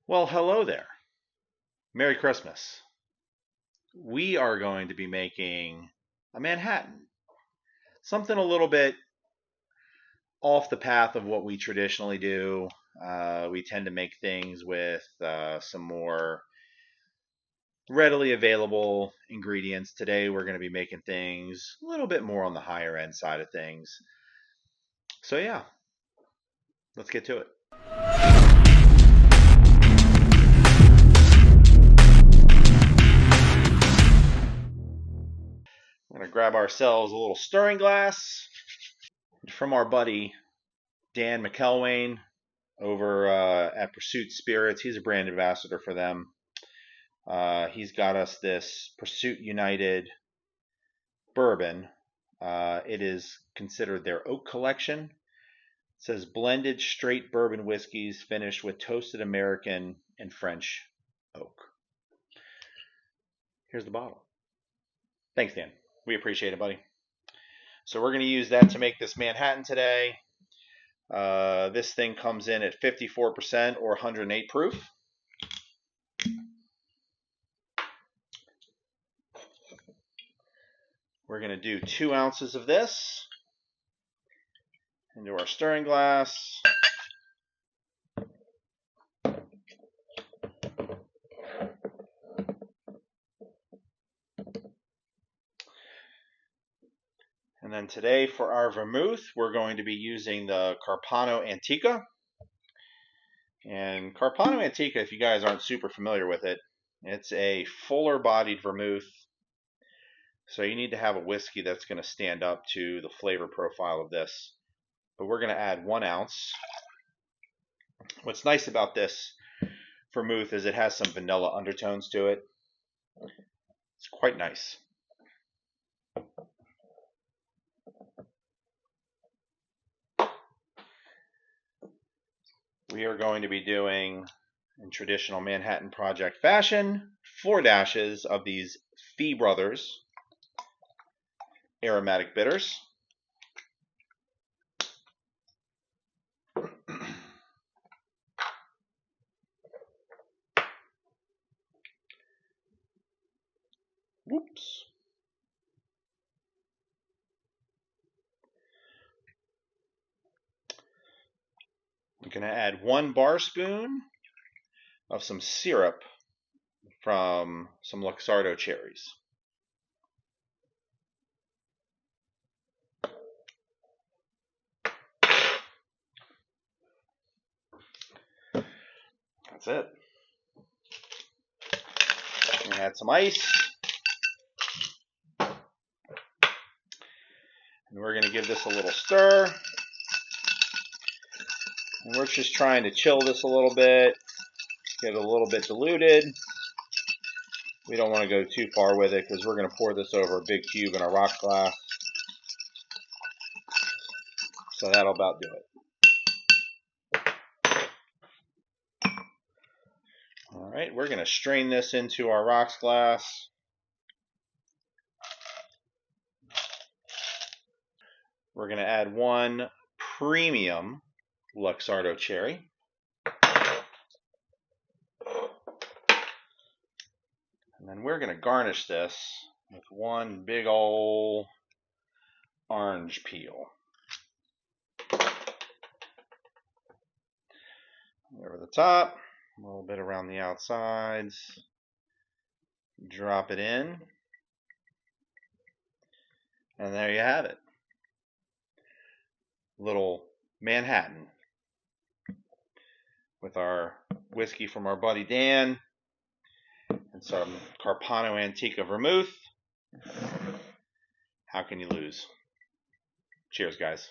Well, hello there. Merry Christmas. We are going to be making a Manhattan. Something a little bit off the path of what we traditionally do. We tend to make things with some more readily available ingredients. Today, we're going to be making things a little bit more on the higher end side of things. So, yeah, let's get to it. We're going to grab ourselves a little stirring glass from our buddy Dan McElwain over at Pursuit Spirits. He's a brand ambassador for them. He's got us this Pursuit United bourbon. It is considered their oak collection. It says blended straight bourbon whiskeys finished with toasted American and French oak. Here's the bottle. Thanks, Dan. We appreciate it, buddy. So we're going to use that to make this Manhattan today. This thing comes in at 54% or 108 proof. We're going to do 2 ounces of this into our stirring glass. And then today for our vermouth, we're going to be using the Carpano Antica. And Carpano Antica, if you guys aren't super familiar with it, it's a fuller bodied vermouth. So you need to have a whiskey that's going to stand up to the flavor profile of this. But we're going to add 1 ounce. What's nice about this vermouth is it has some vanilla undertones to it. It's quite nice. We are going to be doing, in traditional Manhattan Project fashion, 4 dashes of these Fee Brothers aromatic bitters. Whoops. I'm going to add 1 bar spoon of some syrup from some Luxardo cherries. That's it. I'm going to add some ice. And we're going to give this a little stir. And we're just trying to chill this a little bit, get it a little bit diluted. We don't want to go too far with it because we're going to pour this over a big cube in a rocks glass. So that'll about do it. All right, we're going to strain this into our rocks glass. We're going to add 1 premium Luxardo cherry. And then we're going to garnish this with 1 big ol' orange peel. Over the top, a little bit around the outsides. Drop it in. And there you have it. Little Manhattan with our whiskey from our buddy Dan and some Carpano Antica vermouth. How can you lose? Cheers, guys.